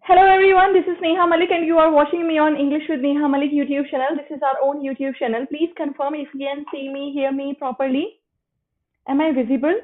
Hello everyone, this is Neha Malik and you are watching me on English with Neha Malik YouTube channel. This is our own YouTube channel. Please confirm if you can see me, hear me properly. Am I visible?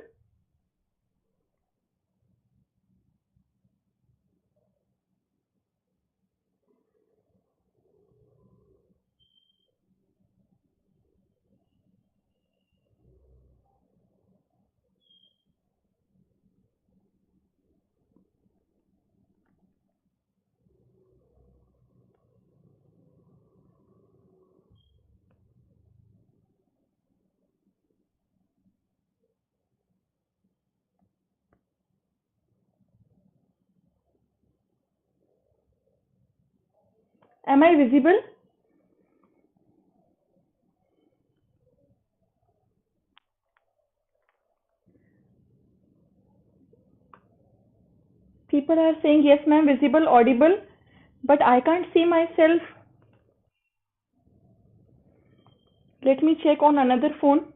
Am I visible? People are saying yes ma'am, visible, audible, but I can't see myself. Let me check on another phone.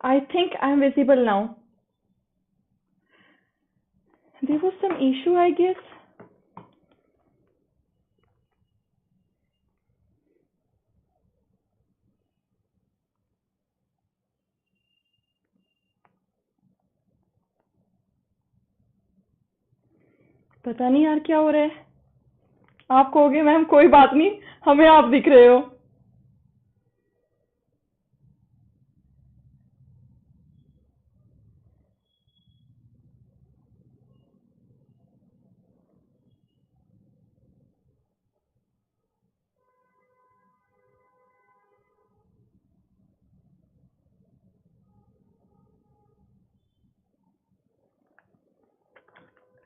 I think I'm visible now. There was some issue, I guess. पता नहीं यार क्या हो रहा है. आप कहोगे ma'am कोई बात नहीं, हमें आप दिख रहे हो.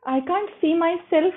I can't see myself.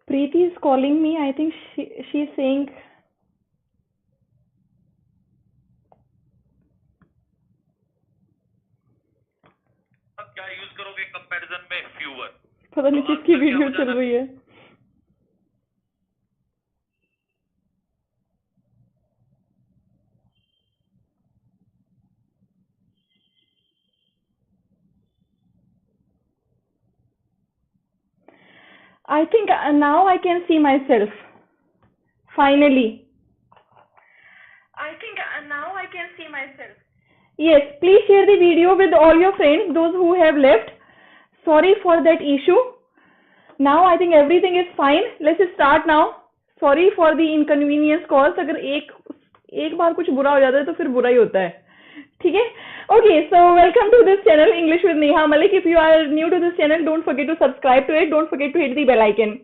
Preeti is calling me. I think she's saying. क्या यूज करोगे कंपैरिजन में फ्यूअर. पता नहीं किसकी वीडियो चल रही है. I think now I can see myself. Finally. I think now I can see myself. Yes, please share the video with all your friends, those who have left. Sorry for that issue. Now I think everything is fine. Let's start now. Sorry for the inconvenience caused. अगर एक बार कुछ बुरा हो जाता है तो फिर बुरा ही होता है. ठीक है? Okay, so welcome to this channel English with Neha Malik. If you are new to this channel, don't forget to subscribe to it. Don't forget to hit the bell icon.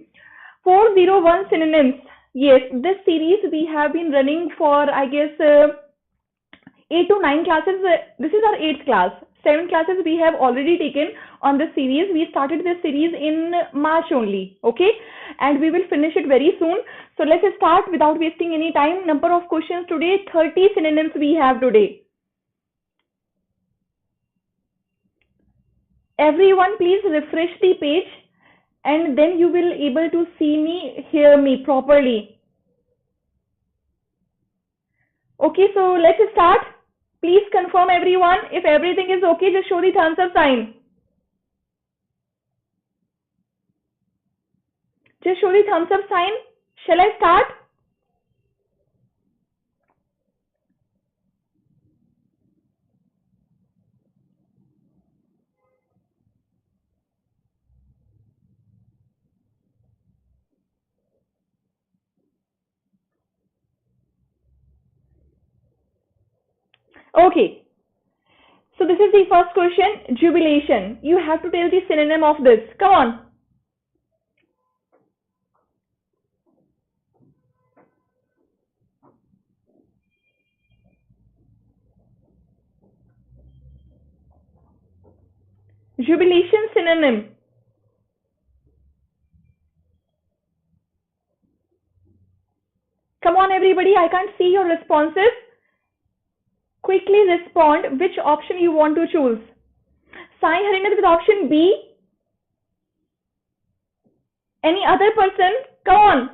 401 synonyms. Yes, this series we have been running for I guess 8 to 9 classes. This is our 8th class. 7 classes we have already taken on this series. We started this series in March only. Okay, and we will finish it very soon. So let's start without wasting any time. Number of questions today, 30 synonyms we have today. Everyone please refresh the page and then you will able to see me, hear me properly. Okay, so let's start. Please confirm everyone. If everything is okay, just show the thumbs up sign. Just show the thumbs up sign. Shall I start? Okay. So this is the first question, jubilation. You have to tell the synonym of this. Come on. Jubilation synonym. Come on everybody, I can't see your responses. Quickly respond which option you want to choose. Sai Harinath with option B. Any other person? Come on.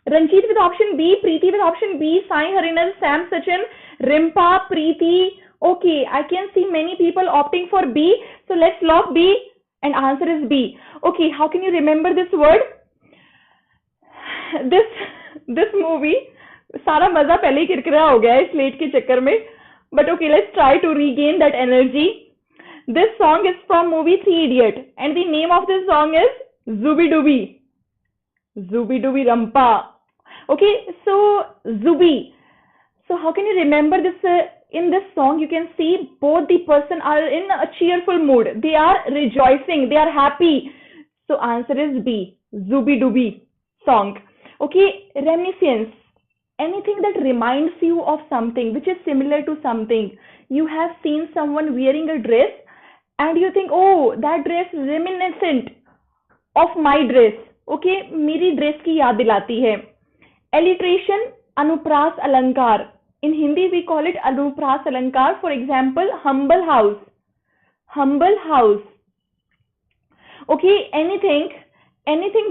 Ranjit with option B, Preeti with option B, Sai Harinath, Sam Sachin, Rimpa, Preeti. Okay, I can see many people opting for B. So let's lock B and answer is B. Okay, how can you remember this word? This movie, सारा मजा पहले ही किरकिरा हो गया है slate के चक्कर में. But okay, let's try to regain that energy. This song is from movie Three Idiots and the name of this song is Zubi Dubi. Zubi Dubi Rampa. Okay, so Zubi. So how can you remember this? In this song, you can see both the person are in a cheerful mood. They are rejoicing. They are happy. So answer is B. Zubi Dubi song. Okay, reminiscence. Anything that reminds you of something which is similar to something. You have seen someone wearing a dress and you think, oh, that dress is reminiscent of my dress. Okay, मेरी dress की याद दिलाती है. Alliteration, अनुप्रास अलंकार. In Hindi we call it अनुप्रास अलंकार. For example, humble house. Humble house. Okay, anything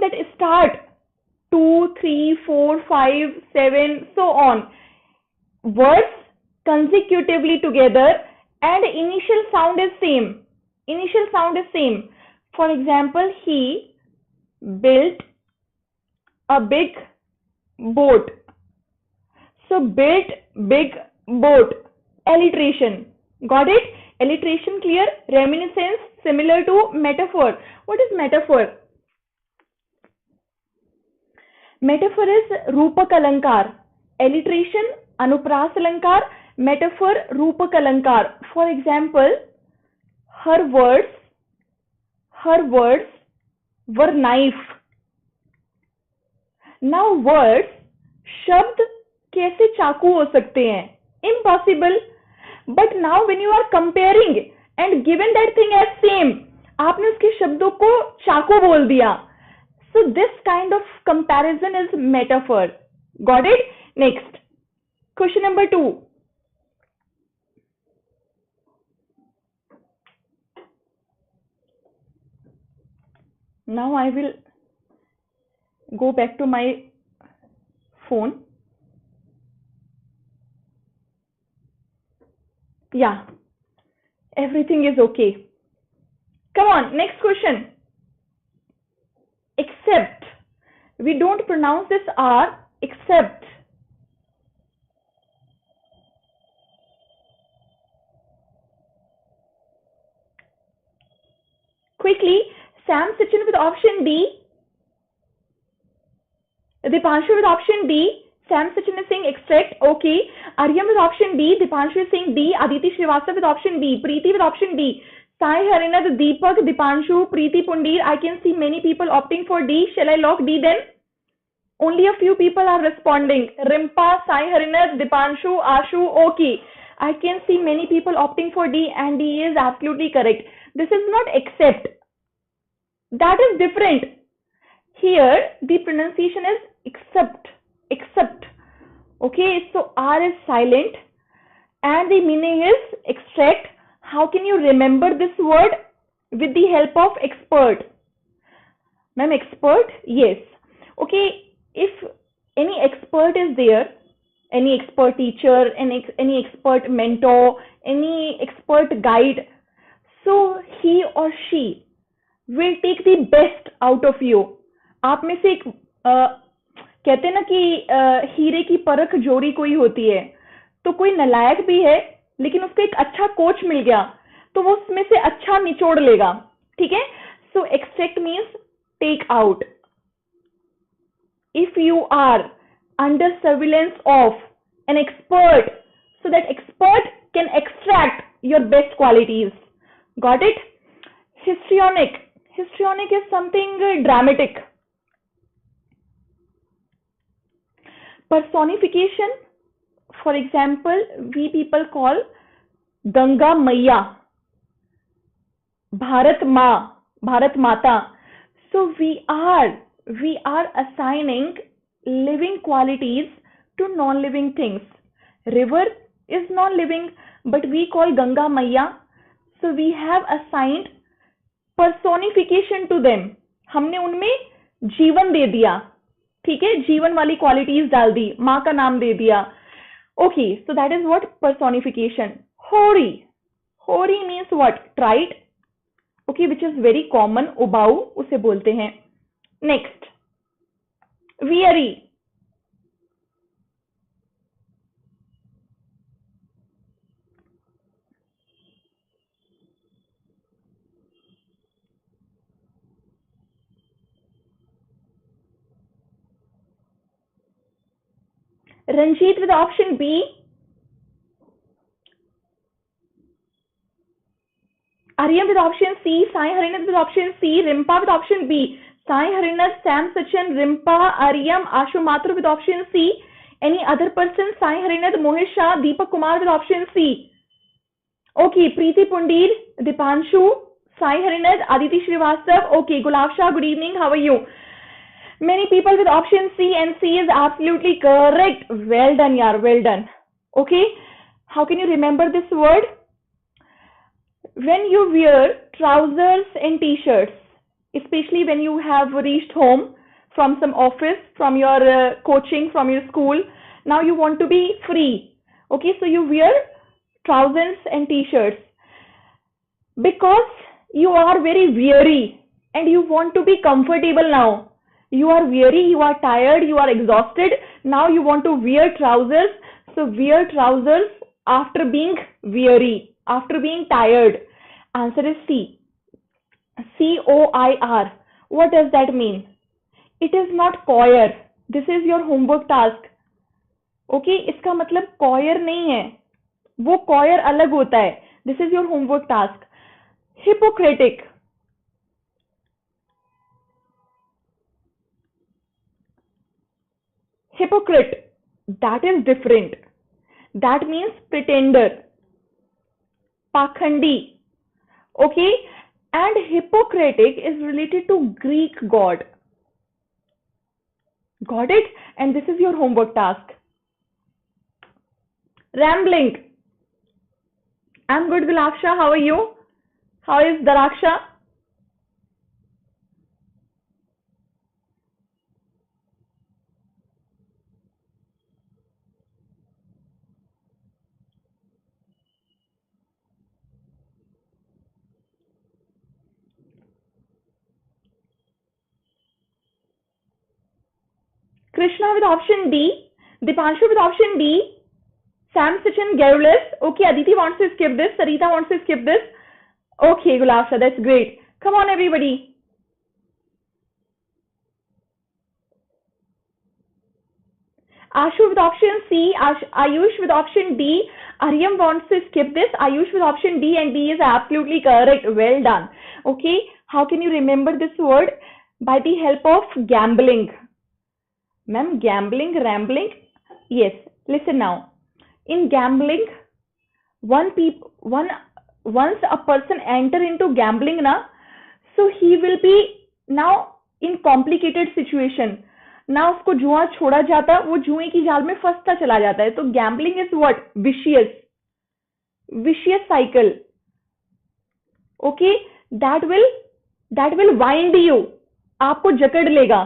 that start 2, 3, 4, 5, 7, so on. Words consecutively together and initial sound is same. Initial sound is same. For example, he built a big boat. So built big boat. Alliteration. Got it? Alliteration clear? Reminiscence similar to metaphor. What is metaphor? Metaphor is Rupak Alankar. Alliteration, Anupras Alankar. Metaphor, Rupak Alankar. For example, her words were knife. Now words, शब्द कैसे चाकू हो सकते हैं? Impossible. But now when you are comparing and given that thing as same, आपने उसके शब्दों को चाकू बोल दिया. So this kind of comparison is metaphor. Got it? Next. Question number 2. Now I will go back to my phone. Yeah. Everything is okay. Come on, next question. Except. We don't pronounce this R, except. Quickly, Sam Sachin with option D. Dipanshu with option D. Sam Sachin is saying except. Okay. Aryam with option D. Dipanshu is saying D. Aditi Srivastava with option D. Preeti with option D. Sai Harinath, Deepak, Dipanshu, Preeti Pundir. I can see many people opting for D. Shall I lock D then? Only a few people are responding. Rimpa, Sai Harinath, Dipanshu, Ashu. Okay. I can see many people opting for D and D is absolutely correct. This is not except. That is different. Here the pronunciation is except. Except. Okay, so R is silent and the meaning is extract. How can you remember this word? With the help of expert. Ma'am, expert? Yes. Okay, if any expert is there, any expert teacher, any expert mentor, any expert guide, so he or she will take the best out of you. आप में से एक कहते हैं ना कि हीरे की परख जोड़ी कोई होती है, तो कोई नालायक भी है लेकिन उसको एक अच्छा कोच मिल गया तो वो उसमें से अच्छा निचोड़ लेगा. ठीक है. So extract means take out. If you are under surveillance of an expert, so that expert can extract your best qualities. Got it? Histrionic. Histrionic is something dramatic. Personification. For example, we people call Ganga Maiya, Bharat Ma, Bharat Mata. So we are assigning living qualities to non-living things. River is non-living, but we call Ganga Maiya. So we have assigned personification to them. हमने उनमें जीवन दे दिया. ठीक है, जीवन वाली qualities डाल दी, माँ का नाम दे दिया. Okay, so that is what personification. Hoary. Hoary means what? Trite. Okay, which is very common. उबाऊ उसे बोलते हैं. Next, weary. Ranjit with option B. Aryam with option C. Sai Harinath with option C. Rimpa with option B. Sai Harinath, Sam Sachin, Rimpa, Aryam, Ashu Mathur with option C. Any other person? Sai Harinath, Mohit Shah, Deepak Kumar with option C. Okay, Preeti Pundir, Dipanshu, Sai Harinath, Aditi Srivastav. Okay, Gulab Shah, good evening. How are you? Many people with option C, and C is absolutely correct. Well done, yaar. Well done. Okay. How can you remember this word? When you wear trousers and t-shirts, especially when you have reached home from some office, from your coaching, from your school, now you want to be free. Okay, so you wear trousers and t-shirts because you are very weary and you want to be comfortable now. You are weary, you are tired, you are exhausted. Now you want to wear trousers. So wear trousers after being weary, after being tired. Answer is C. C-O-I-R. What does that mean? It is not choir. This is your homework task. Okay, इसका मतलब choir नहीं है. वो choir अलग होता है. This is your homework task. Hypocritic. Hypocrite. That is different. That means pretender. Pakhandi. Okay, and Hippocratic is related to Greek god. Got it? And this is your homework task. Rambling. I'm good, Gulaksha. How are you? How is Daraksha? Krishna with option D. Dipanshu with option D. Sam Sachin, garrulous. Okay, Aditi wants to skip this. Sarita wants to skip this. Okay, Gulabsha, that's great. Come on, everybody. Ashu with option C. Ayush with option D. Aryam wants to skip this. Ayush with option D, and D is absolutely correct. Well done. Okay, how can you remember this word? By the help of gambling. Ma'am, gambling, rambling. Yes, listen now. In gambling, one once a person enter into gambling na, so he will be now in complicated situation. ना उसको जुआ छोड़ा जाता, वो जुए की जाल में फंसता चला जाता है. तो gambling is what? Vicious cycle. Okay, that will wind you, आपको जकड़ लेगा.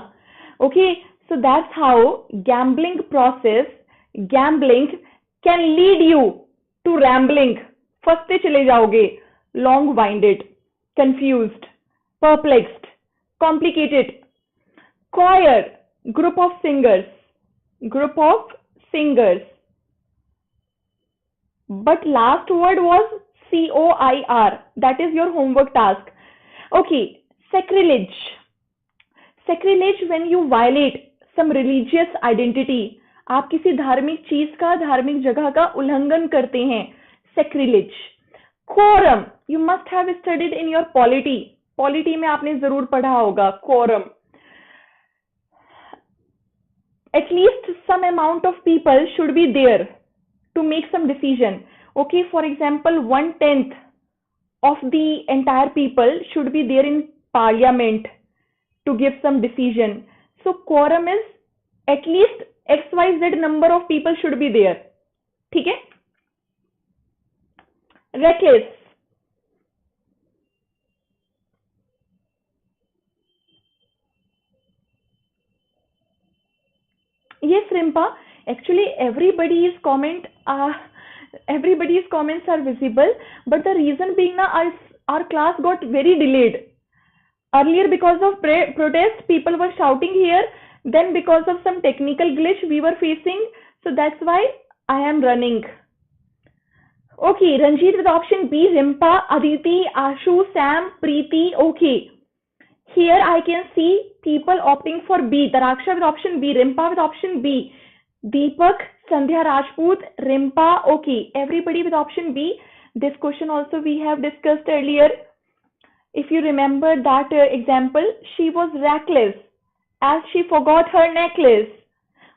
Okay, so that's how gambling process, gambling can lead you to rambling. फंसते चले जाओगे. Long winded, confused, perplexed, complicated. Choir, group of singers. But last word was COIR. That is your homework task. Okay, sacrilege. Sacrilege when you violate some religious identity. आप किसी धार्मिक चीज का, धार्मिक जगह का उल्लंघन करते हैं. Sacrilege. Quorum. You must have studied in your polity. Polity में आपने जरूर पढ़ा होगा. quorum. At least some amount of people should be there to make some decision. Okay, for example, 1/10 of the entire people should be there in parliament to give some decision. So quorum is at least XYZ number of people should be there. ठीक है? Reckless. Yes, Rimpa. Actually, everybody's comments are visible, but the reason being na our class got very delayed. Earlier, because of protest, people were shouting here. Then, because of some technical glitch we were facing, so that's why I am running. Okay, Ranjit with option B, Rimpa, Aditi, Ashu, Sam, Preeti. Okay. Here I can see people opting for B. Daraksha with option B, Rimpa with option B, Deepak, Sandhya Rajput, Rimpa. Okay, everybody with option B. This question also we have discussed earlier. If you remember that example, she was reckless as she forgot her necklace.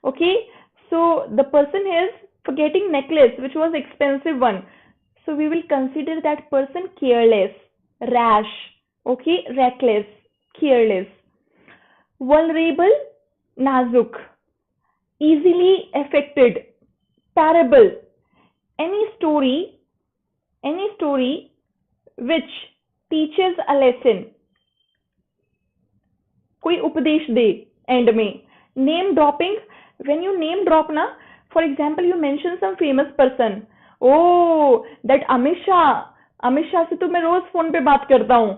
Okay, so the person is forgetting necklace, which was expensive one. So we will consider that person careless, rash. Okay, reckless, careless. Vulnerable, nazuk. Easily affected, parable. Any story which teaches a lesson. कोई उपदेश दे and में. Name dropping, when you name drop na, for example you mention some famous person. Oh, that Amit Shah से तो मैं रोज phone पे बात करता हूँ,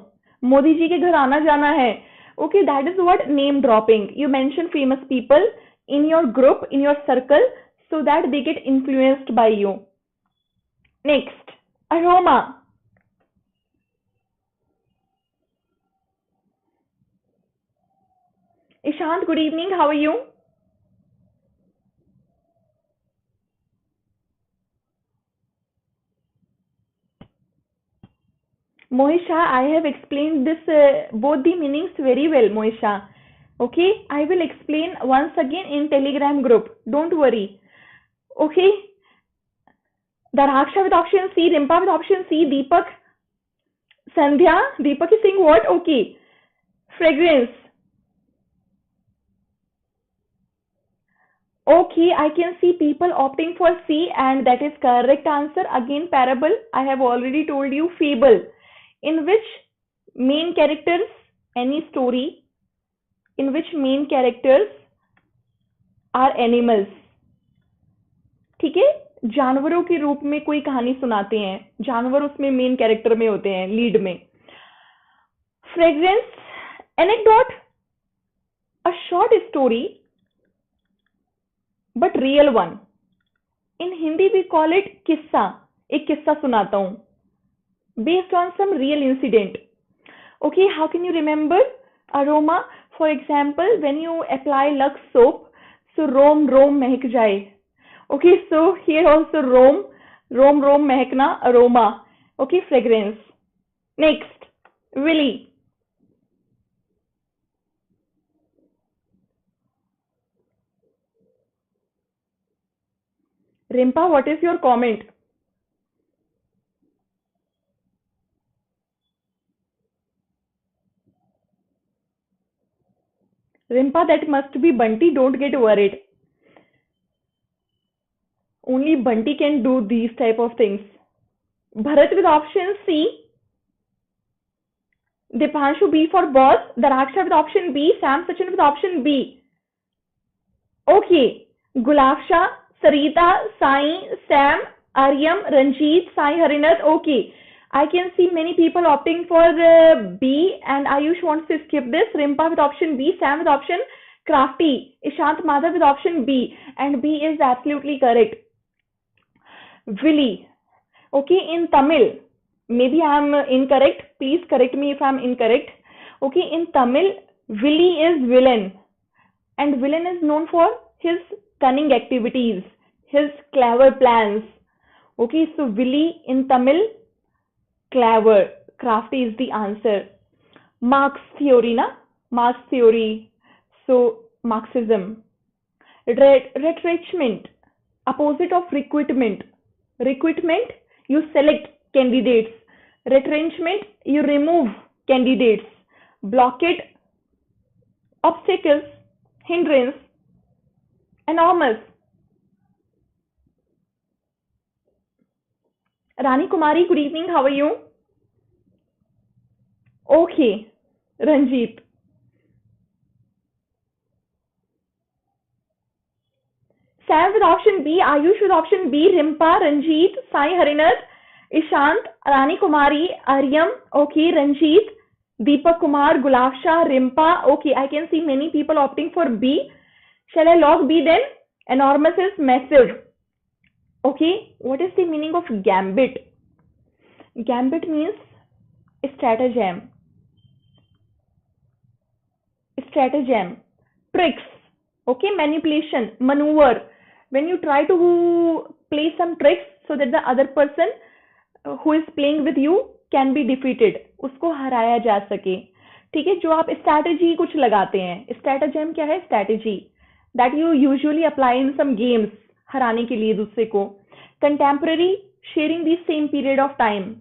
मोदी जी के घर आना जाना है. Okay, that is what name dropping. You mention famous people in your group, in your circle, so that they get influenced by you. Next, aroma. Ishant, good evening. How are you? Mohisha, I have explained this both the meanings very well, Mohisha. Okay, I will explain once again in Telegram group. Don't worry. Okay. Daraksha with option C, Rimpa with option C, Deepak, Sandhya. Deepak is saying what? Okay. Fragrance. Okay, I can see people opting for C, and that is correct answer. Again, parable. I have already told you. Fable, in which main characters, any story in which main characters are animals. ठीक है, जानवरों के रूप में कोई कहानी सुनाते हैं, जानवर उसमें मेन कैरेक्टर में होते हैं, लीड में. Fragrance, anecdote, a short story but real one. In Hindi we call it kissa. एक किस्सा सुनाता हूं based on some real incident. Okay, how can you remember? Aroma, for example, when you apply Lux soap, so रोम महक जाए. Okay, so here also Rome महकना, aroma. Okay, fragrance. Next, Willy. Rimpa, what is your comment? Rimpa, that must be Bunty. Don't get worried. Only Bunty can do these type of things. Bharat with option C. Dipanshu B for boss. Daraksha with option B. Sam Sachin with option B. Okay. Gulafsha, Sarita, Sai, Sam, Aryam, Ranjit, Sai, Harinath. Okay. I can see many people opting for B, and Ayush wants to skip this. Rimpa with option B. Sam with option Crafty. Ishant Madhav with option B. And B is absolutely correct. Willy. Okay, in Tamil. Maybe I am incorrect. Please correct me if I am incorrect. Okay, in Tamil, Willy is villain. And villain is known for his cunning activities, his clever plans. Okay, so Willy in Tamil, clever. Crafty is the answer. Marx theory, na? Marx theory. So, Marxism. Retrenchment. Opposite of recruitment. Recruitment, you select candidates. Retrenchment, you remove candidates. Blockade, obstacles, hindrance, enormous. Rani Kumari, good evening. How are you? Okay. Ranjit. Sam with option B, Ayush with option B, Rimpa, Ranjit, Sai, Harinath, Ishant, Rani Kumari, Aryam, okay, Ranjit, Deepak Kumar, Gulafsha, Rimpa, okay, I can see many people opting for B. Shall I log B then? Enormous is massive. Okay, what is the meaning of gambit? Gambit means stratagem. Stratagem. Tricks. Okay, manipulation, maneuver. When you try to play some tricks so that the other person who is playing with you can be defeated. उसको हराया जा सके. ठीक है, जो आप strategy कुछ लगाते हैं. Stratagem क्या है? Strategy that you usually apply in some games. हराने के लिए दूसरे को. Contemporary, sharing the same period of time.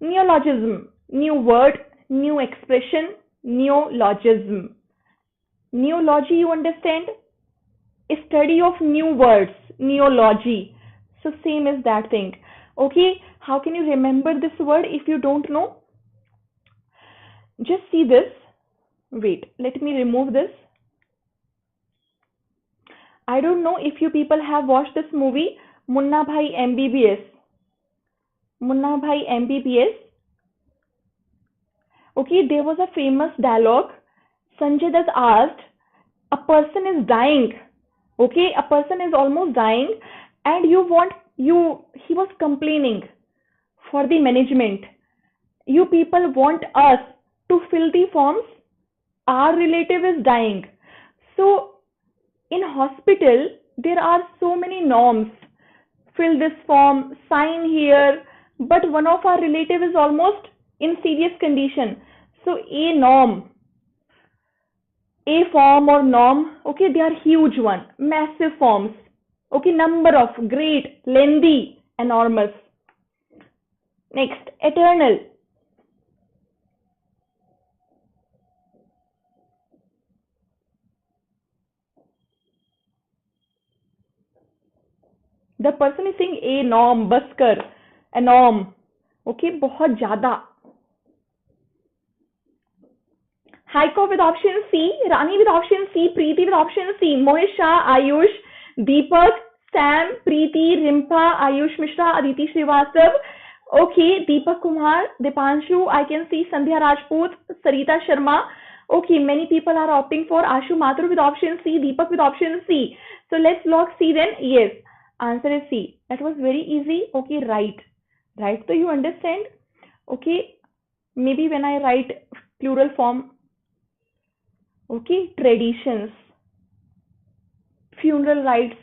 Neologism, new word, new expression, neologism. Neology, you understand? A study of new words, neology. So same as that thing. Okay, how can you remember this word if you don't know? Just see this. Wait, let me remove this. I don't know if you people have watched this movie, Munna Bhai MBBS. Munna Bhai MBBS. Okay, there was a famous dialogue. Sanjay Dutt asked, a person is dying. Okay, a person is almost dying, and he was complaining for the management. You people want us to fill the forms. Our relative is dying. So, in hospital, there are so many norms. Fill this form, sign here, but one of our relative is almost in serious condition. So, a norm. A form or norm, okay, they are huge one, massive forms, okay, number of, great, lengthy, enormous. Next, eternal. The person is saying a norm, baskar, a norm, okay, बहुत ज़्यादा. Haiko with option C, Rani with option C, Preeti with option C, Mohit Shah, Ayush, Deepak, Sam, Preeti, Rimpa, Ayush Mishra, Aditi Srivastav. Okay, Deepak Kumar, Dipanshu, I can see Sandhya Rajput, Sarita Sharma. Okay, many people are opting for Ashu Mathur with option C, Deepak with option C. So let's log C then. Yes, answer is C. That was very easy. Okay, right. Right, so you understand. Okay, maybe when I write plural form. Okay, traditions, funeral rites,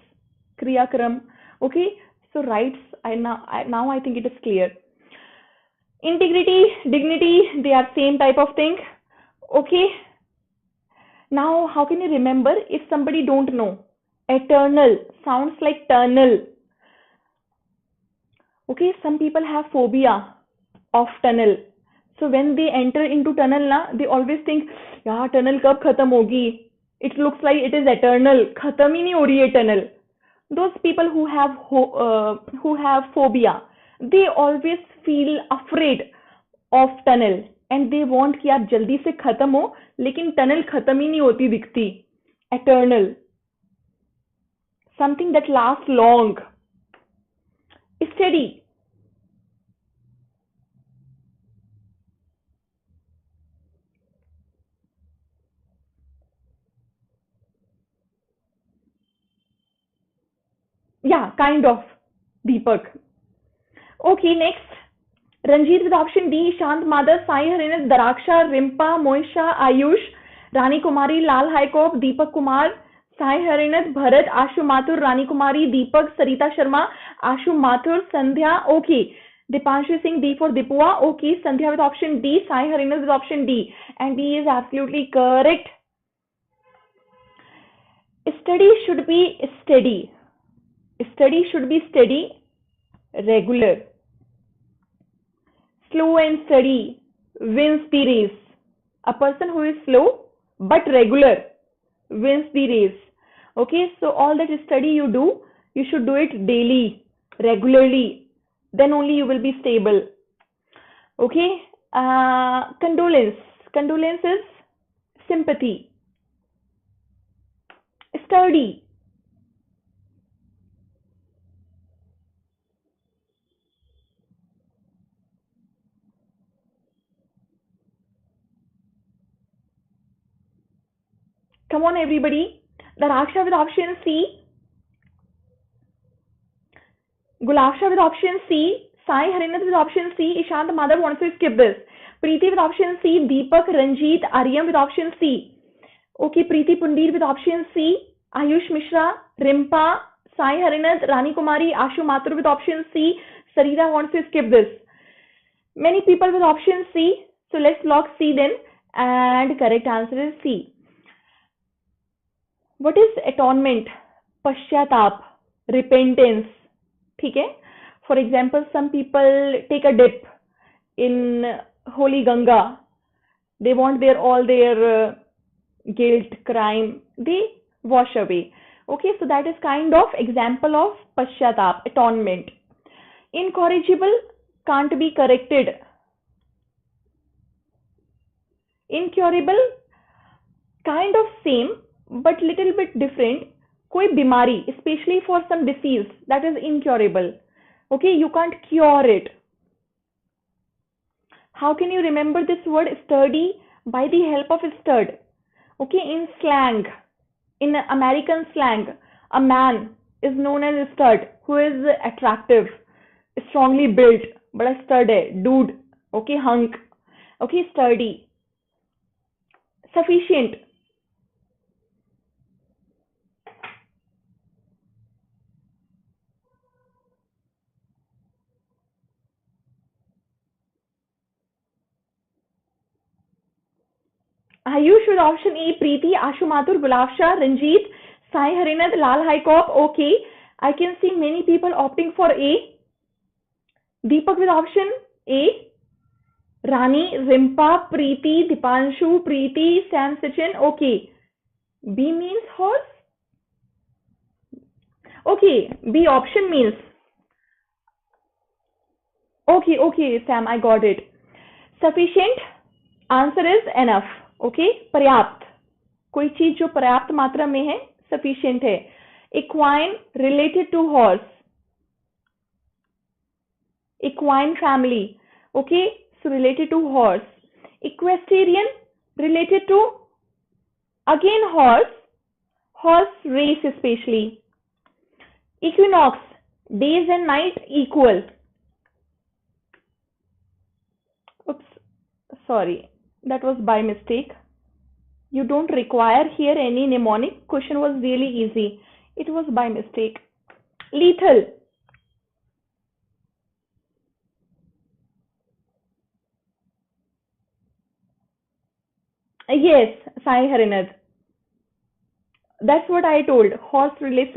kriyakram. Okay, so rites, now I think it is clear. Integrity, dignity, they are same type of thing. Okay, now how can you remember if somebody don't know? Eternal sounds like tunnel. Okay, some people have phobia of tunnel. So when they enter into tunnel na, they always think, यार tunnel कब खत्म होगी? It looks like it is eternal. खत्म ही नहीं हो रही है tunnel. Those people who have phobia, they always feel afraid of tunnel and they want कि यार जल्दी से खत्म हो, लेकिन tunnel खत्म ही नहीं होती दिखती. Eternal. Something that lasts long. Steady. Yeah, kind of. Deepak. Okay, next. Ranjit with option D. Shant Madhav, Sai Harinet, Daraksha, Rimpa, Moisha, Ayush, Rani Kumari, Lal Haikop, Deepak Kumar, Sai Harinet, Bharat, Ashu Mathur, Rani Kumari, Deepak, Sarita Sharma, Ashu Mathur, Sandhya. Okay. Dipanshu Singh, D for Dipua. Okay. Sandhya with option D. Sai Harinet with option D. And D is absolutely correct. Study should be steady. Study should be steady, regular. Slow and steady wins the race. A person who is slow but regular wins the race. Okay, so all that study you do, you should do it daily, regularly. Then only you will be stable. Okay, condolence. Condolence is sympathy. Sturdy. Come on, everybody. Daraksha with option C. Gulaksha with option C. Sai Harinath with option C. Ishant Madhav wants to skip this. Preeti with option C. Deepak, Ranjit, Aryam with option C. Okay, Preeti Pundir with option C. Ayush Mishra, Rimpa, Sai Harinath, Rani Kumari, Ashu Mathur with option C. Sarita wants to skip this. Many people with option C. So let's lock C then. And correct answer is C. What is atonement? Pashyatap, repentance. Okay? For example, some people take a dip in holy Ganga. They want all their guilt, crime, they wash away. Okay, so that is kind of example of pashyatap, atonement. Incorrigible, can't be corrected. Incurable, kind of same, but little bit different. Koi bimari, especially for some disease, that is incurable. Okay, you can't cure it. How can you remember this word sturdy? By the help of stud. Okay, in slang, in American slang, a man is known as a stud, who is attractive, strongly built, but a stud hai, dude. Okay, hunk. Okay, sturdy. Sufficient. Ayush with option E. Preeti, Ashu Mathur, Gulaksha, Ranjit, Sai Harinath, Lal Haikop. Okay, I can see many people opting for A. Deepak with option A. Rani, Rimpa, Preeti, Dipanshu, Preeti, Sam Sachin. Okay. B means horse. Okay, B option means. Okay, Sam, I got it. Sufficient. Answer is enough. Okay, पर्याप्त. कोई चीज जो पर्याप्त मात्रा में है, sufficient है. Equine, related to horse. Equine family. Okay, so related to horse. Equestrian, related to again horse. Horse race especially. Equinox, days and nights equal. Oops, sorry, that was by mistake. You don't require here any mnemonic. Question was really easy. It was by mistake. Lethal. Yes, Sai Harinath. That's what I told. Horse race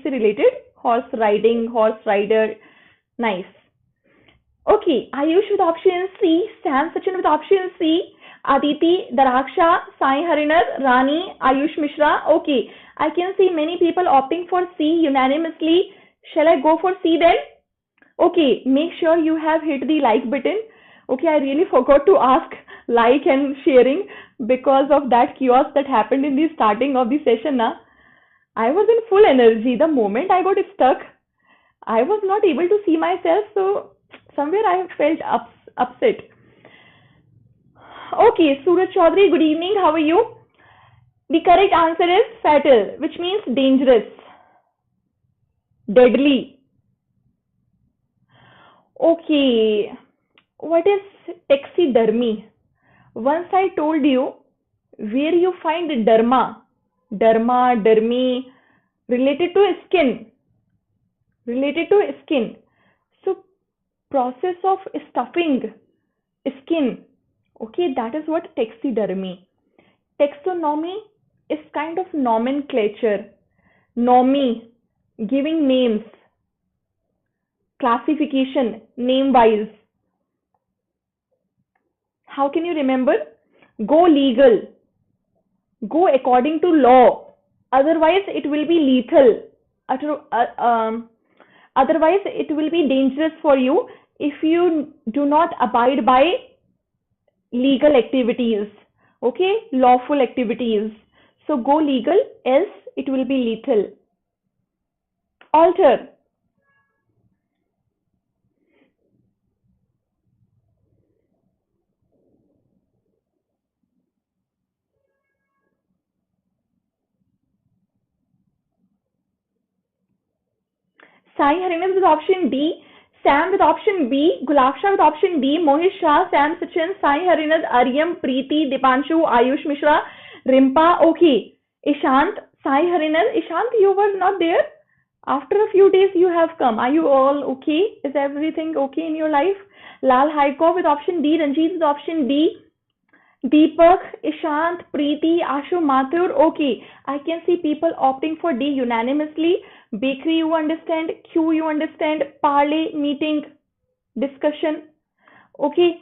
related. Horse riding, horse rider. Nice. Okay, Ayush with option C, Sam Sachin with option C, Aditi, Daraksha, Sai Harinar, Rani, Ayush Mishra. Okay, I can see many people opting for C unanimously. Shall I go for C then? Okay, make sure you have hit the like button. Okay, I really forgot to ask like and sharing because of that chaos that happened in the starting of the session. I was in full energy. The moment I got stuck, I was not able to see myself, so somewhere I felt upset. Okay, Suraj Chaudhary, good evening. How are you? The correct answer is fatal, which means dangerous, deadly. Okay, what is taxidermy? Once I told you where you find derma, dermy, related to skin. So process of stuffing skin. Okay, that is what taxidermy. Taxonomy is kind of nomenclature. Nomi, giving names. Classification, name wise. How can you remember? Go legal. Go according to law. Otherwise, it will be lethal. Otherwise, it will be dangerous for you if you do not abide by legal activities. Okay, lawful activities. So go legal, else it will be lethal. Alter. Sai Harinas with option D, Sam with option B, Gulaksha with option D, Mohit Shah, Sam Sachin, Sai Harinas, Aryam, Preeti, Dipanshu, Ayush Mishra, Rimpa. Okay, Ishant, Sai Harinas. Ishant, you were not there. After a few days you have come. Are you all okay? Is everything okay in your life? Lal Haiko with option D, Ranjit with option D, Deepak, Ishant, Preeti, Ashu, Mathur. Okay, I can see people opting for D unanimously. Bakery, you understand. Q, you understand. Parley, meeting, discussion. Okay,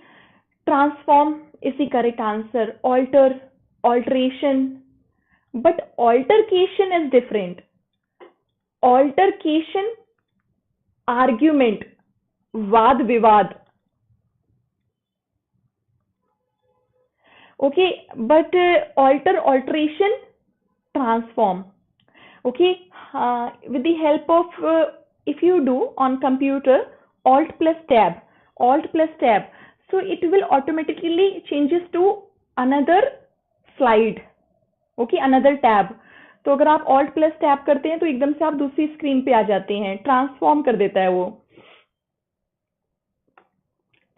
transform is the correct answer. Alter, alteration. But altercation is different. Altercation, argument, vaad vivad. Okay, but alteration, transform. Okay, with the help of if you do on computer alt plus tab, so it will automatically changes to another slide. Okay, another tab. तो अगर आप alt plus tab करते हैं तो एकदम से आप दूसरी स्क्रीन पे आ जाते हैं. ट्रांसफॉर्म कर देता है वो.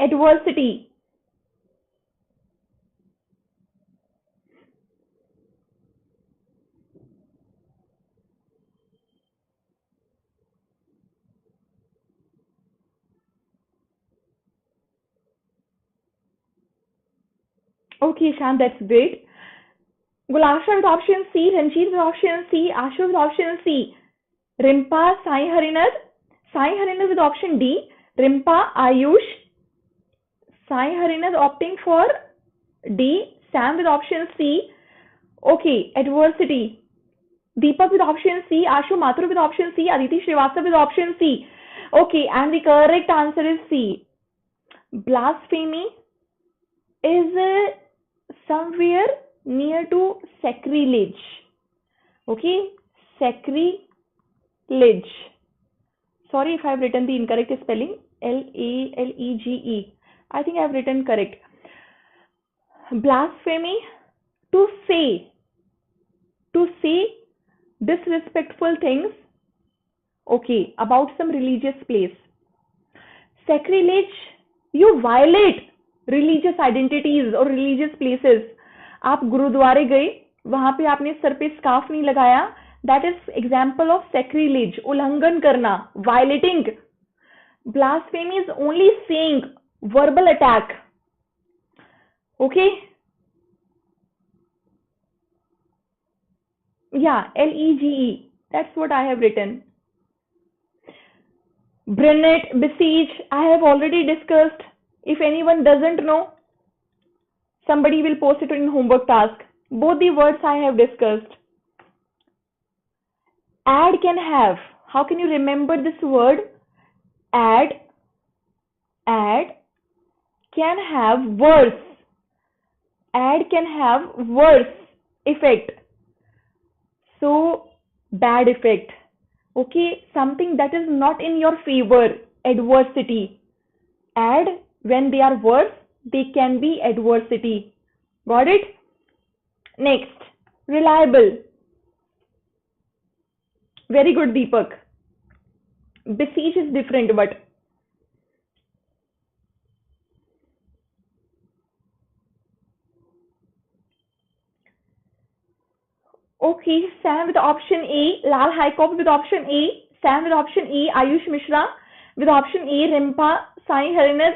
Adversity. Okay, Shan, that's great. Gulaksha with option C, Ranjit with option C, Ashu with option C, Rimpa, Sai Harinar with option D, Rimpa, Ayush, Sai Harinar opting for D, Sam with option C. Okay, adversity. Deepak with option C, Ashu Mathur with option C, Aditi Srivastava with option C. Okay, and the correct answer is C. Blasphemy is somewhere near to sacrilege. Okay, sacrilege. Sorry if I have written the incorrect spelling. Lalege. I think I have written correct. Blasphemy, to say disrespectful things, okay, about some religious place. Sacrilege, you violate religious identities or religious places. आप गुरुद्वारे गए, वहां पे आपने sir पे scarf नहीं लगाया, that is example of sacrilege, उल्लंघन करना, violating. Blasphemy is only saying, verbal attack. Okay, yeah, Lege, that's what I have written. Brunette, besiege, I have already discussed. If anyone doesn't know, somebody will post it in homework task. Both the words I have discussed. Add can have. How can you remember this word? Add can have worse. Add can have worse effect. So, bad effect. Okay, something that is not in your favor, adversity. Add, when they are worse, they can be adversity. Got it? Next, reliable. Very good, Deepak. Besiege is different, but okay, Sam with option A, Lal Haikop with option A, Sam with option A, Ayush Mishra with option A, Rimpa, Sai Harinder,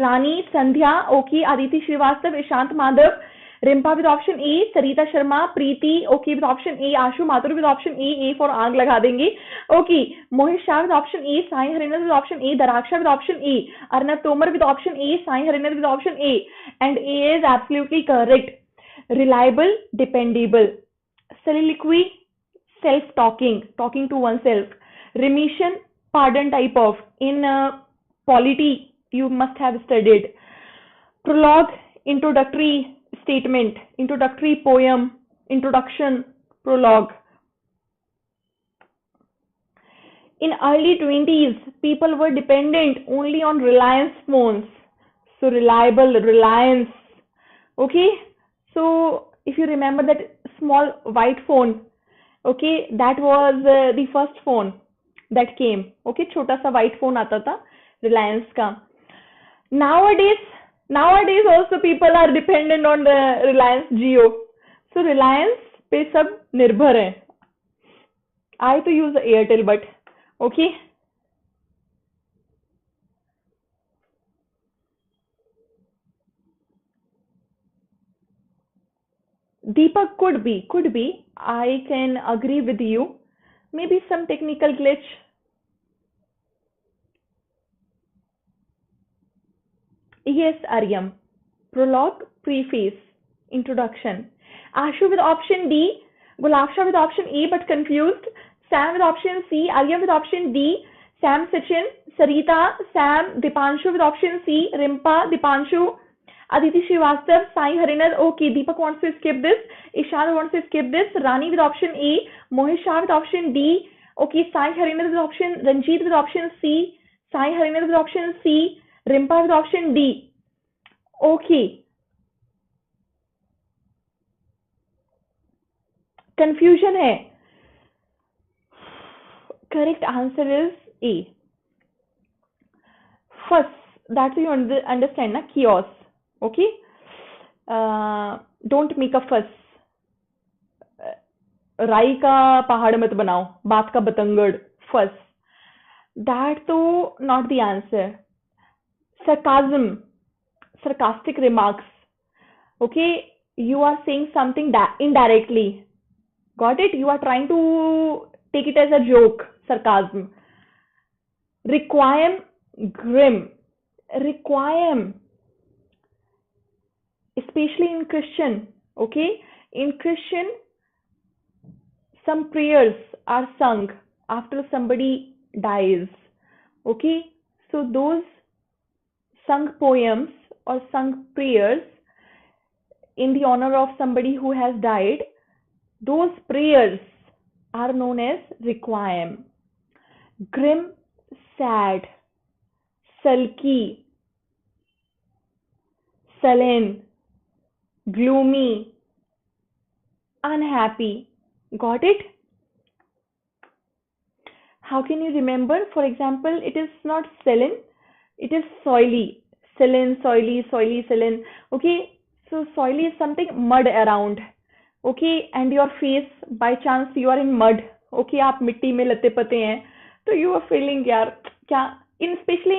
Rani, Sandhya, okay, Aditi Srivastav, Ishant Madhav, Rimpa with option A, Sarita Sharma, Preeti, okay, with option A, Ashu Mathur with option A for आग लगा देंगे, okay, Mohit Shah with option A, Sai Harinder with option A, Daraksha with option A, Arnab Tomar with option A, Sai Harinder with option A, and A is absolutely correct. Reliable, dependable. Soliloquy, self-talking, talking to oneself. Remission, pardon type of. In polity, you must have studied. Prologue, introductory statement, introductory poem, introduction, prologue. In early 20s, people were dependent only on Reliance phones. So reliable, Reliance. Okay, so if you remember that small white phone, okay, that was the first phone that came. Okay, छोटा सा white phone आता था Reliance का. Nowadays also people are dependent on the Reliance Jio. So Reliance पे सब निर्भर हैं. I to use Airtel, but okay. Deepak, could be. I can agree with you. Maybe some technical glitch. Yes, Aryam. Prologue, preface, introduction. Ashu with option D, Gulafsha with option A but confused, Sam with option C, Aryam with option D, Sam Sachin, Sarita, Sam, Dipanshu with option C, Rimpa, Dipanshu, Aditi Srivastav, Sai Harinder, okay, Deepak wants to skip this, Ishad wants to skip this, Rani with option A, Mohit Shah with option D, okay, Sai Harinder with option, Ranjit with option C, Sai Harinder with option C, Rimpa with option D. Okay. Confusion hai. Correct answer is A. Fuss. That you understand, na? Chaos. Okay. Don't make a fuss. राई का पहाड़ मत बनाओ, बात का बतंगड़, fuss. That though not the answer. Sarcasm, sarcastic remarks. Okay, you are saying something indirectly. Got it? You are trying to take it as a joke. Sarcasm. Requiem, grim. Requiem. Especially in Christian. Okay, in Christian, some prayers are sung after somebody dies. Okay, so those sung poems or sung prayers in the honor of somebody who has died, those prayers are known as requiem. Grim, sad, sulky, sullen, gloomy, unhappy. Got it? How can you remember? For example, it is not sullen, it is soily. Sullen, soily, sullen. Okay, so soily is something mud around. Okay, and your face, by chance you are in mud. Okay, आप मिट्टी में लते पते हैं, तो you are feeling यार क्या? Especially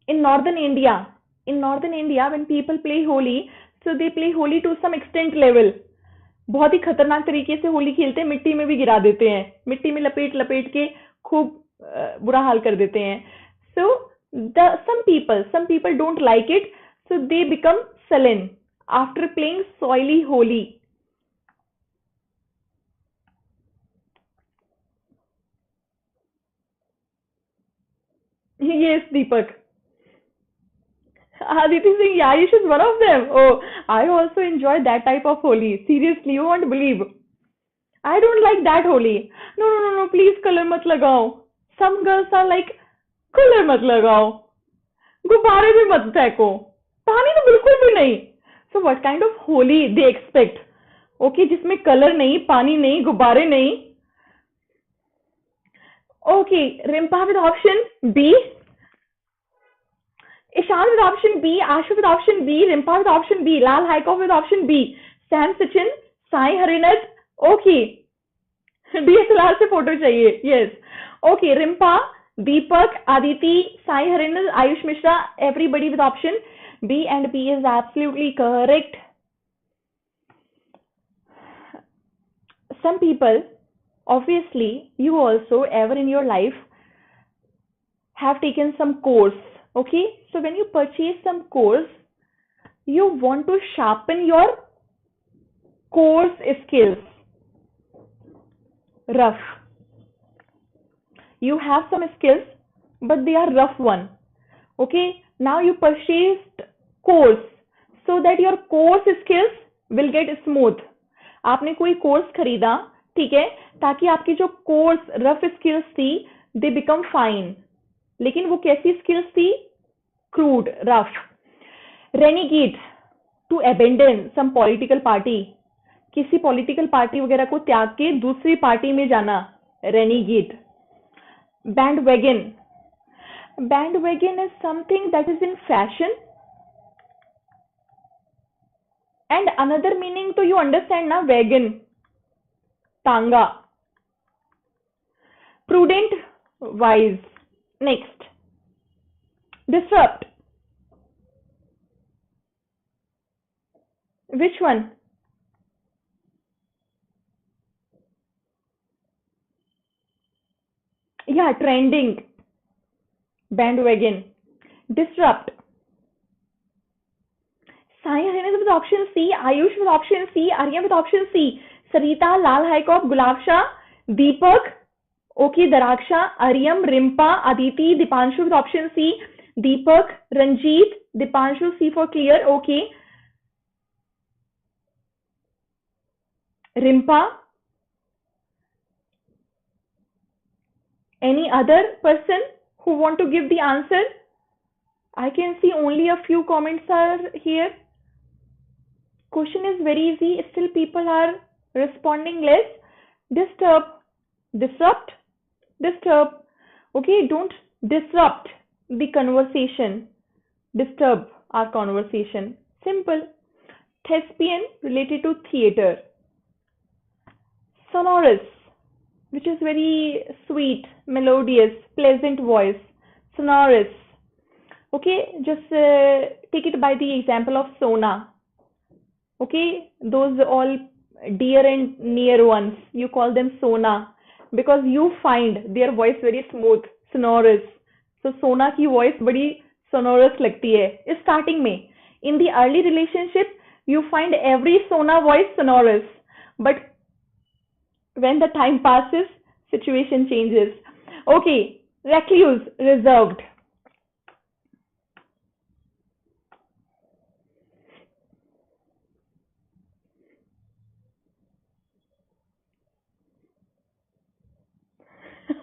in northern India. In northern India, when people play Holi, so they play Holi to some extent level. बहुत ही खतरनाक तरीके से होली खेलते हैं, मिट्टी में भी गिरा देते हैं, मिट्टी में लपेट के खूब बुरा हाल कर देते हैं. So some people don't like it, so they become sullen after playing soily holy. Yes, Deepak. Aditi Singh, Yayish is one of them. Oh, I also enjoy that type of Holi. Seriously, you won't believe. I don't like that Holi. No, please color mat lagao. Some girls are like, color mat lagao. गुब्बारे भी मत फेंको. पानी तो बिल्कुल भी नहीं. So what kind of Holi they expect? Okay, जिसमें कलर नहीं, पानी नहीं, गुब्बारे नहीं. Okay, Rimpa with option B. Ishan with option B, Ashu with option B, Rimpa with option B, Lal Haikov with option B, Sam Sachin, Sai Harinat. Okay. DSLR से photo चाहिए. Yes. Okay, Rimpa, Deepak, Aditi, Sai Harinat, Ayush Mishra, everybody with option B, and B is absolutely correct. Some people, obviously, you also ever in your life have taken some course. Okay, so when you purchase some course, you want to sharpen your course skills. Rough. You have some skills, but they are rough one. Okay, now you purchased course so that your course skills will get smooth. आपने कोई course खरीदा, ठीक है, ताकि आपकी जो course rough skills थी they become fine. लेकिन वो कैसी स्किल्स थी? Crude, rough. Renegade, to abandon some political party. किसी पॉलिटिकल पार्टी वगैरह को त्याग के दूसरी पार्टी में जाना, renegade. Bandwagon. Bandwagon is something that is in fashion. And another meaning to you understand na, wagon, tanga. Prudent, wise. Next, disrupt. Which one? Yeah, trending. Bandwagon. Disrupt. Sai Harinat with option C, Ayush with option C, Arya with option C, Sarita, Lal Haikop, Gulab Shah, Deepak, okay, Daraksha, Aryam, Rimpa, Aditi, Dipanshu with option C, Deepak, Ranjit, Dipanshu, C for clear, okay. Rimpa. Any other person who want to give the answer? I can see only a few comments are here. Question is very easy, still people are responding less. Disturb, disrupt, disturb. Okay, don't disrupt the conversation. Disturb our conversation. Simple. Thespian, related to theater. Sonorous, which is very sweet, melodious, pleasant voice. Sonorous. Okay, just take it by the example of Sona. Okay, those all dear and near ones, you call them Sona because you find their voice very smooth, sonorous. So Sona की voice बड़ी sonorous लगती है. Starting में, in the early relationship, you find every Sona voice sonorous, but when the time passes, situation changes. Okay, recluse, reserved.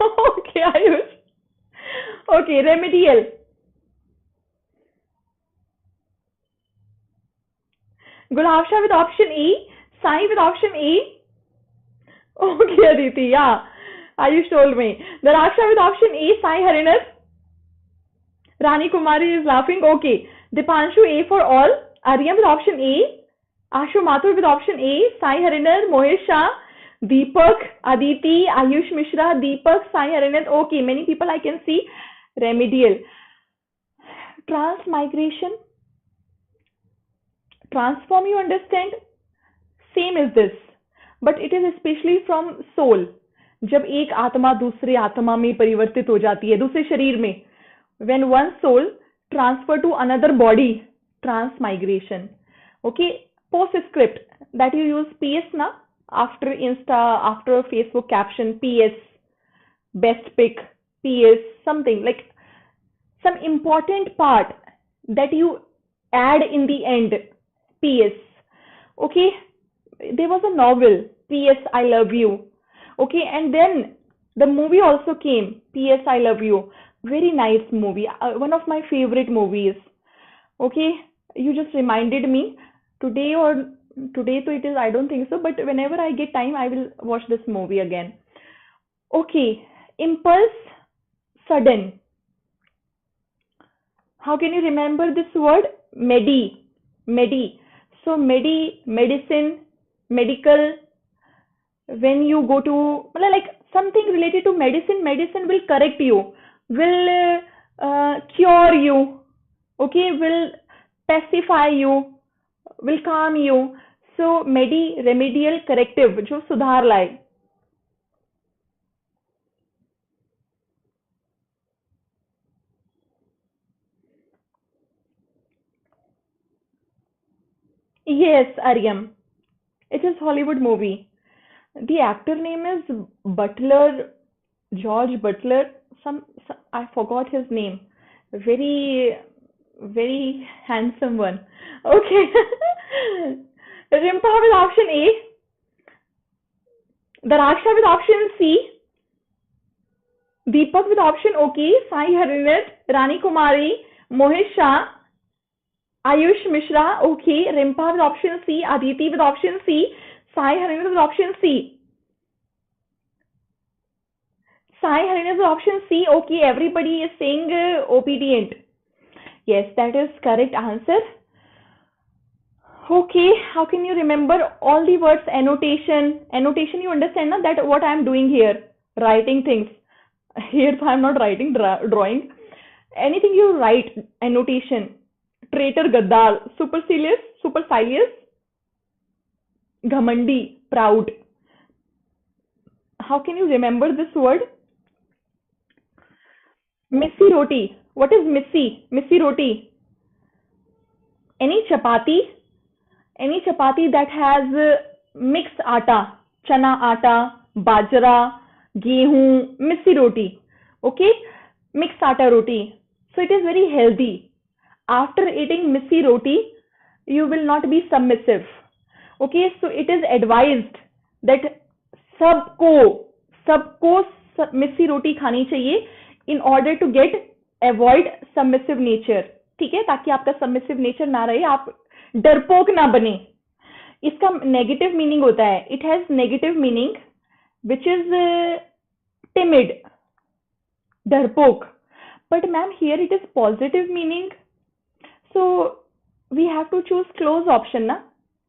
Okay, Ayush. Okay, remedial. Gulab Shah with option E, Sai with option E. Okay, Aditi, yeah. Ayush told me. Daraksha with option E, Sai Harinat. Rani Kumari is laughing. Okay. Dipanshu, A for all. Aryam with option A. Ashu Mathur with option A. Sai Harinat, Mohit Shah. Deepak, Aditi, Ayush Mishra, Deepak, Sai Harinat. Okay, many people I can see. Remedial. Transmigration. Transform, you understand? Same as this. But it is especially from soul. जब एक आत्मा दूसरे आत्मा में परिवर्तित हो जाती है, दूसरे शरीर में, when one soul transfer to another body, transmigration. Okay, postscript that you use PS na, after Insta, after Facebook caption, PS, best pic, PS, something like some important part that you add in the end, PS. Okay, there was a novel, PS I Love You. Okay, and then the movie also came, PS I Love You. Very nice movie, one of my favorite movies. Okay, you just reminded me today, or today so it is, I don't think so, but whenever I get time I will watch this movie again. Okay, impulse, sudden. How can you remember this word? Medi. So medi, medicine, medical. When you go to, like something related to medicine, medicine will correct you, will cure you, okay, will pacify you, will calm you. So medi, remedial, corrective, जो सुधार लाए. Yes, Aryam. It is Hollywood movie. The actor name is Butler, George Butler. Some I forgot his name. Very, very handsome one. Okay. Rimpa with option A. Daraksha with option C. Deepak with option OK. Sai Harinat, Rani Kumari, Mohit Shah, Ayush Mishra, okay. Rimpa with option C. Aditi with option C. Sai Harinat with option C. Sai Harinat with option C. Okay, everybody is saying obedient. Yes, that is correct answer. Okay, how can you remember all the words? Annotation. Annotation, you understand na, that what I am doing here? Writing things. Here I am not writing, drawing. Anything you write, annotation. Traitor, gaddar, supercilious, ghamandi, proud. How can you remember this word? Missy roti. What is missy? Missy roti. Any chapati that has mixed atta, chana atta, bajra, gehu, missy roti. Okay, mixed atta roti. So it is very healthy. After eating missy roti, you will not be submissive. Okay, so it is advised that सबको missy roti खानी चाहिए in order to avoid submissive nature. ठीक है, ताकि आपका submissive nature ना रहे, आप डरपोक ना बने. इसका negative meaning होता है. It has negative meaning which is timid, डरपोक. But ma'am, here it is positive meaning. So we have to choose close option, na?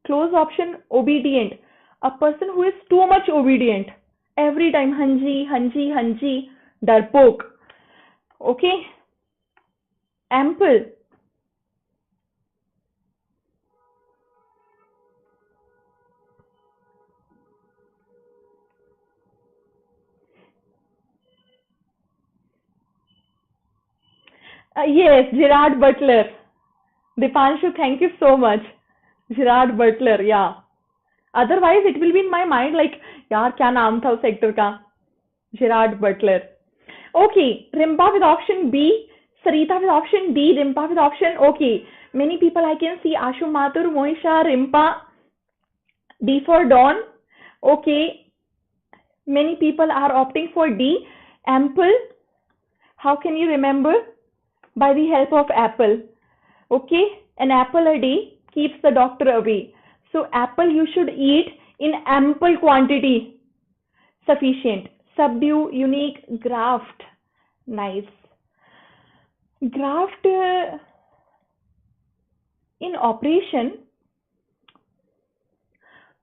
Close option, obedient. A person who is too much obedient. Every time, hanji, darpok. Okay? Ample. Yes, Gerard Butler. Dipanshu, thank you so much. Gerard Butler, yeah. Otherwise, it will be in my mind like, yaar, kya naam tha us actor ka? Gerard Butler. Okay, Rimpa with option B, Sarita with option D, Rimpa with option okay. Many people I can see, Ashu Mathur, Moisha, Rimpa, D for Dawn. Okay, many people are opting for D. Ample. How can you remember? By the help of apple. Okay, an apple a day keeps the doctor away. So apple you should eat in ample quantity. Sufficient. Subdue, unique, graft. Nice. Graft in operation.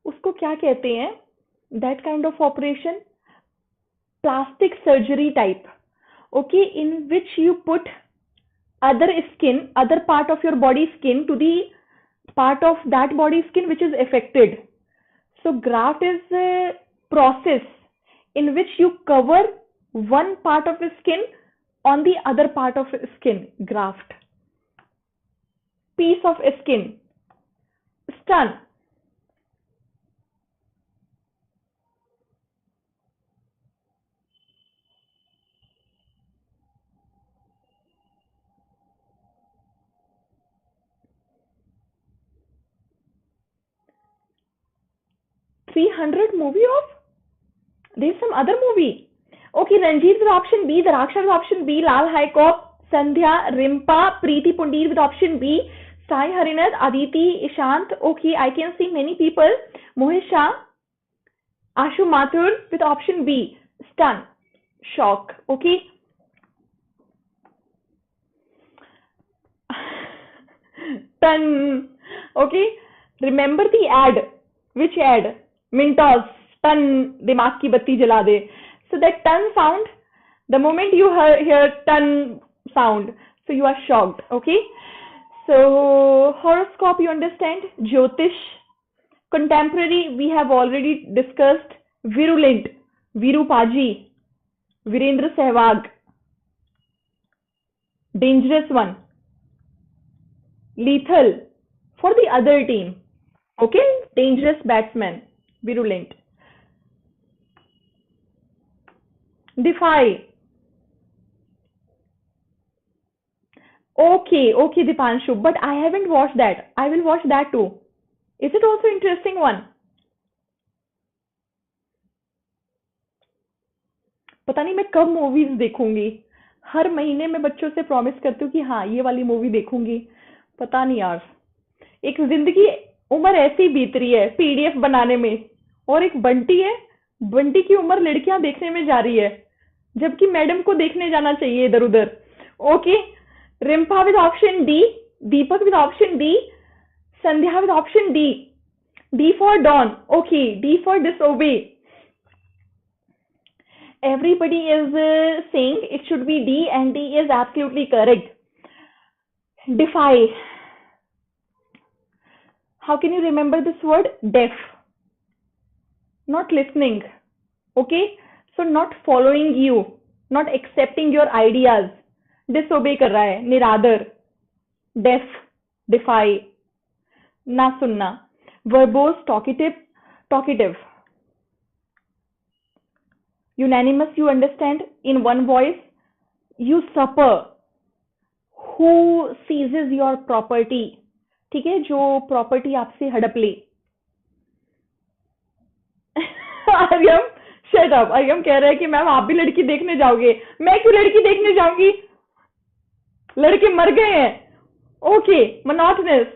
उसको क्या कहते हैं? That kind of operation? Plastic surgery type. Okay, in which you put other part of your body skin to the part of that body skin which is affected. So graft is a process in which you cover one part of the skin on the other part of the skin. Graft. Piece of skin. Stun. $300 movie of? There's some other movie. Okay, Ranjit with option B, Daraksha with option B, Lal Haikop, Sandhya, Rimpa, Preeti Pundir with option B, Sai Harinath, Aditi, Ishant. Okay, I can see many people. Mohit Shah, Ashu Mathur with option B, stun, shock. Okay. Stun. Okay. Remember the ad. Which ad? Mintos. Stun. Dimag ki batti jala de. So that stun sound, the moment you hear stun sound, so you are shocked. Okay. So horoscope, you understand? Jyotish. Contemporary, we have already discussed. Virulent. Viru Paji. Virendra Sehwag. Dangerous one. Lethal. For the other team. Okay. Dangerous batsman. Virulent. Defy. Okay, Dipanshu, but I haven't watched that. I will watch that too. Is it also interesting one? पता नहीं मैं कब movies देखूंगी. हर महीने मैं बच्चों से promise करती हूँ कि हाँ ये वाली मूवी देखूंगी. पता नहीं यार. एक जिंदगी उम्र ऐसी बीत रही है पीडीएफ बनाने में, और एक बंटी है. बंटी की उम्र लड़कियां देखने में जा रही है, जबकि मैडम को देखने जाना चाहिए इधर उधर. Okay. Rimpa with option D, Deepak with option D, Sandhya with option D. D for dawn. Okay, D for disobey. Everybody is saying it should be D, and D is absolutely correct. Defy. How can you remember this word? Deaf. Not listening. Okay, so not following you, not accepting your ideas. Disobey कर रहा है. निरादर. Deaf. Defy. ना सुनना. Verbose. Talkative. Unanimous, you understand? In one voice. Usurper. Who seizes your property? ठीक है, जो property आपसे हड़प ले. Aryam, shut up. आर्यम कह रहा है कि मैम आप भी लड़की देखने जाओगे. मैं क्यों लड़की देखने जाऊंगी? लड़के मर गए हैं. ओके. मोनोटोनस.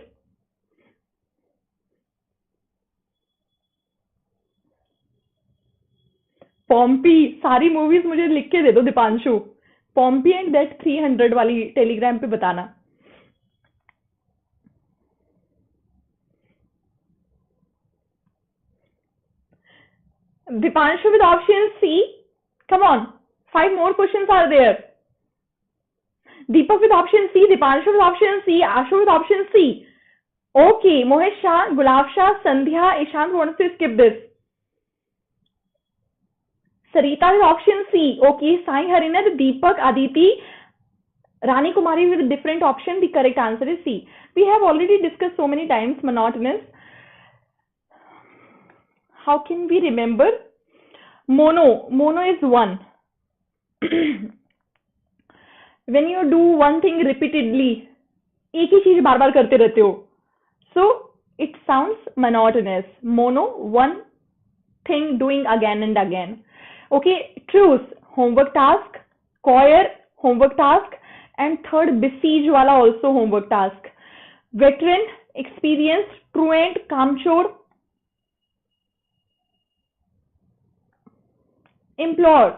पॉम्पी. सारी मूवीज मुझे लिख के दे दो दीपांशु. पॉम्पी एंड दैट 300 वाली टेलीग्राम पे बताना. Dipanshu with option C. Come on. 5 more questions are there. Deepak with option C. Dipanshu with option C. Ashu with option C. Okay. Mohit Shah, Gulab Shah, Sandhya, Ishant wants to skip this. Sarita with option C. Okay. Sai Harinath, Deepak, Aditi, Rani Kumari with a different option. The correct answer is C. We have already discussed so many times monotonous. How can we remember? Mono. Mono is one. When you do one thing repeatedly, एक ही चीज बार बार करते रहते हो, so it sounds monotonous. Mono, one thing doing again and again. Okay, truce, homework task. Choir, homework task. And third, besiege wala also homework task. Veteran, experienced. Truant, kamchor. Implore.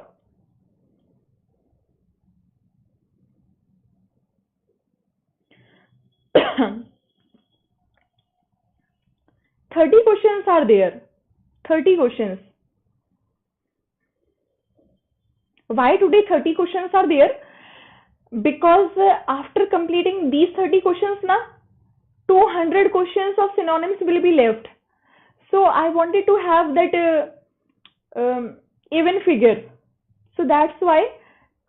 Thirty questions are there. 30 questions. Why today 30 questions are there? Because after completing these 30 questions, 200 questions of synonyms will be left. So I wanted to have that even figure. So that's why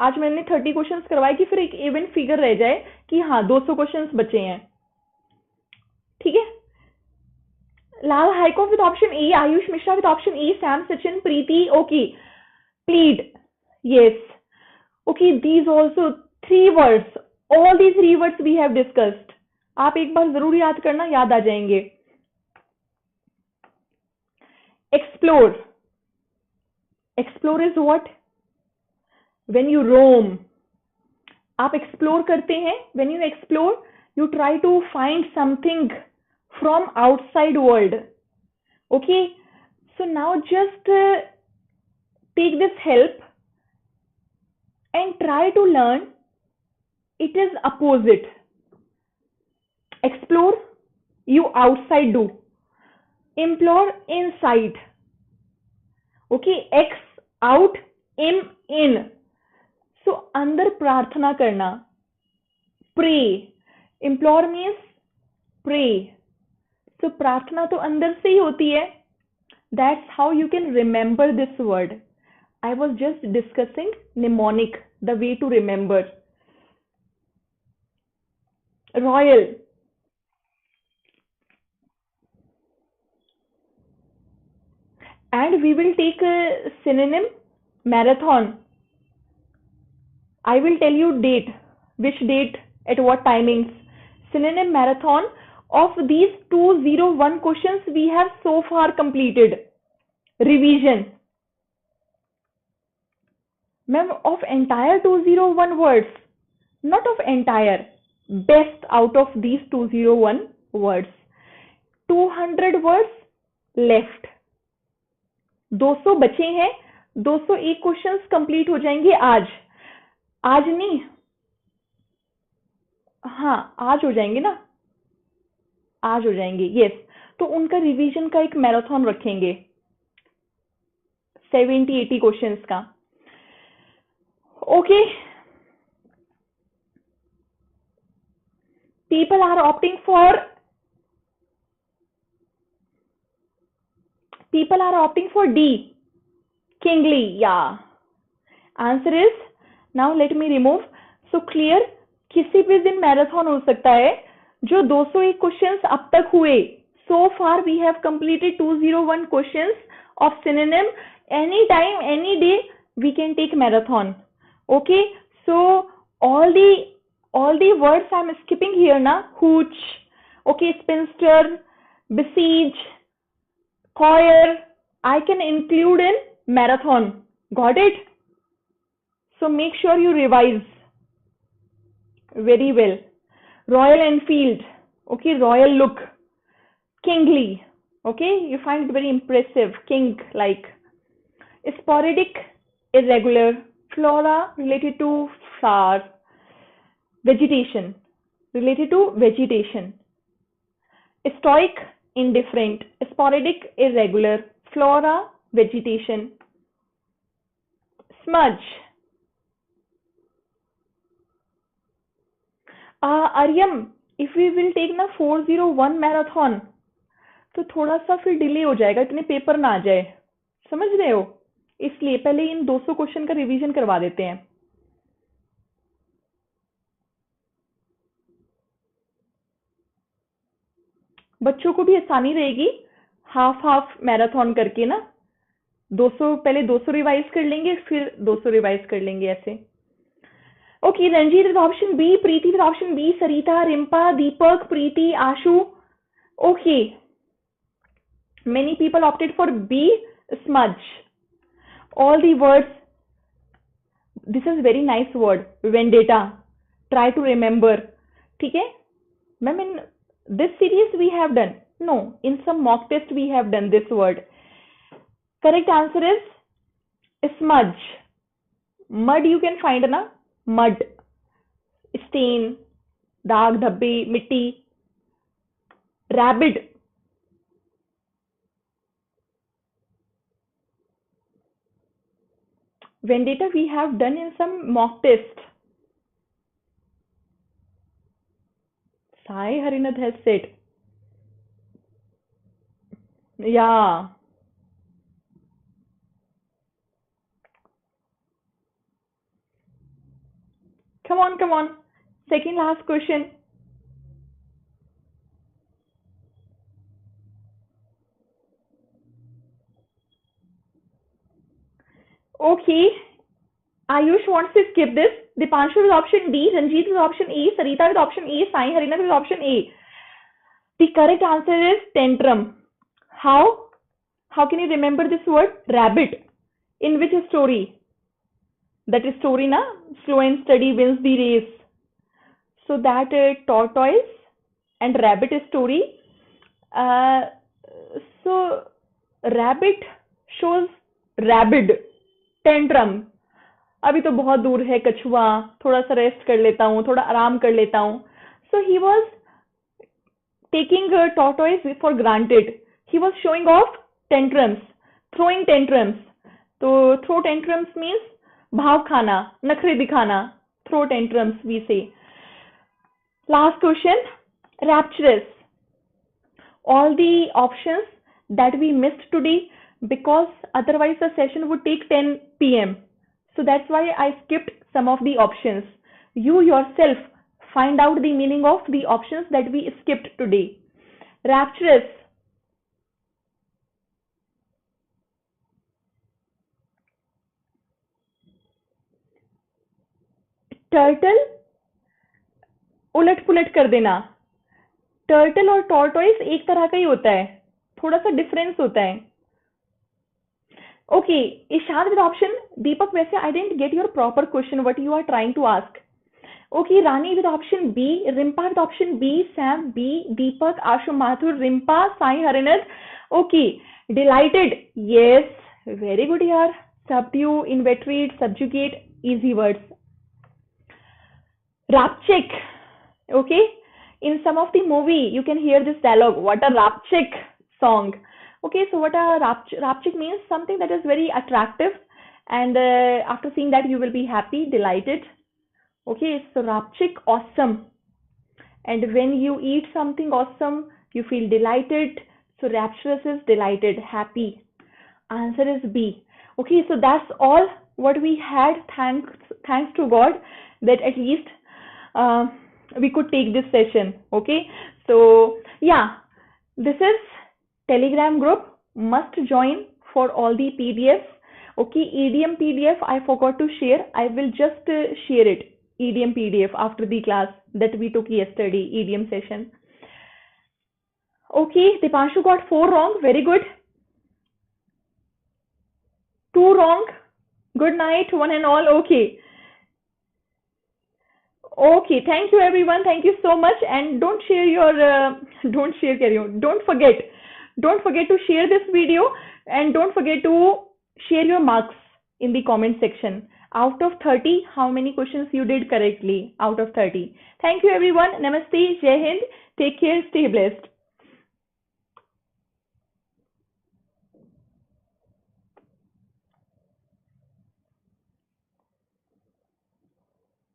आज मैंने 30 questions करवाए कि फिर एक even figure रह जाए कि हाँ 200 क्वेश्चंस बचे हैं. ठीक है. Lal Haikov with option E, Ayush Mishra with option E, Sam Sachin, Preeti, okay. Plead, yes. Okay, these also 3 words. All these 3 words we have discussed. आप एक बार जरूर याद करना, याद आ जाएंगे. Explore. Explore is what? When you roam. आप explore करते हैं. When you explore, you try to find something from outside world. Okay, so now just take this help and try to learn. It is opposite. Explore, you outside do. Implore, inside. Okay, X out, in. So अंदर प्रार्थना करना. Pray. Implore means pray. So प्रार्थना तो अंदर से ही होती है. That's how you can remember this word. I was just discussing mnemonic, the way to remember. Royal. And we will take a synonym marathon. I will tell you date, which date, at what timings. Synonym marathon. Of these 201 questions we have so far completed. Revision. Ma'am, of entire 201 words, not of entire, best out of these 201 words. 200 words left. 200 बचे हैं. 201 questions complete हो जाएंगे आज. आज नहीं, हाँ आज हो जाएंगे ना, आज हो जाएंगे. यस, तो उनका रिवीजन का एक मैराथन रखेंगे 70-80 क्वेश्चंस का. Okay. People are opting for D. Kingly, yeah. Answer is, now let me remove. So clear, किसी भी दिन मैराथन हो सकता है. जो 201 क्वेश्चंस अब तक हुए, so far we have completed 201 questions of synonym. Anytime, any day we can take marathon. Okay, so all the words I'm skipping here na. Hooch, okay, spinster, besiege, choir, I can include in marathon. Got it? So make sure you revise very well. Royal Enfield, okay, royal look. Kingly, okay, you find it very impressive, king like. Sporadic, irregular. Flora, related to flower. Vegetation, related to vegetation. Stoic, indifferent. Sporadic, irregular. Flora, vegetation. Smudge. Aryam, if we will take na 401 marathon, तो थोड़ा सा फिर delay हो जाएगा, इतने paper ना आ जाए. समझ रहे हो? इसलिए पहले इन 200 क्वेश्चन का रिवीजन करवा देते हैं. बच्चों को भी आसानी रहेगी हाफ मैराथन करके ना. 200 पहले 200 रिवाइज कर लेंगे, फिर 200 रिवाइज कर लेंगे ऐसे. Okay, Ranjit with option B, Preeti with option B, Sarita, Rimpa, Deepak, Preeti, Ashu. Okay, many people opted for B, smudge. All the words, this is very nice word, vendetta. Try to remember. ठीक है ma'am? in this series we have done, no, in some mock test we have done this word. Correct answer is smudge. Mud you can find na, mud, stain, दाग धब्बे, मिट्टी. Rabid, vendetta we have done in some mock test. Sai Harinath has said, yeah. Come on, come on. Second last question. Okay. Ayush wants to skip this. Dipanshu with option D, Ranjit with option E, Sarita with option E, Sai Harina with option A. The correct answer is tantrum. How? How can you remember this word? Rabbit. In which story? That is story na? Slow and steady wins the race. So that tortoise and rabbit story. So rabbit shows rabid. Tantrum. अभी तो बहुत दूर है कछुआ, थोड़ा सा rest कर लेता हूँ, थोड़ा आराम कर लेता हूँ. So he was taking a tortoise for granted. He was showing off tantrums, throwing tantrums. तो throw tantrums means भाव खाना, नखरे दिखाना. Throw tantrums we say. Last question, rapturous. All the options that we missed today because otherwise the session would take 10 p.m. So that's why I skipped some of the options. You yourself find out the meaning of the options that we skipped today. Rapturous. Turtle. उलट पुलट कर देना. Turtle और tortoise एक तरह का ही होता है, थोड़ा सा डिफरेंस होता है. Okay, Ishad with option. Deepak, वैसे I didn't get your proper question, what you are trying to ask. Okay, Rani with option B, Rimpa with option B, Sam B, Deepak, Ashu Mathur, Rimpa, Sai Harinat. Okay, delighted. Yes, very good yaar. Subdue, inveterate, subjugate, easy words. Rapchick. Okay, in some of the movie you can hear this dialogue. What a rapchick song. Okay, so what a rapchick means? Something that is very attractive, and after seeing that you will be happy, delighted. Okay, so rapchick, awesome. And when you eat something awesome, you feel delighted. So rapturous is delighted, happy. Answer is B. Okay, so that's all what we had. Thanks to God that at least we could take this session. Okay, so yeah, this is Telegram group, must join for all the PDFs. Okay, idiom PDF I forgot to share. I will just share it, idiom PDF, after the class that we took yesterday, idiom session. Okay, Dipanshu got 4 wrong. Very good. 2 wrong. Good night, one and all. Okay. Okay, thank you everyone. Thank you so much. And don't share your, don't forget to share this video, and don't forget to share your marks in the comment section. Out of 30, how many questions you did correctly out of 30? Thank you everyone. Namaste. Jai Hind. Take care. Stay blessed.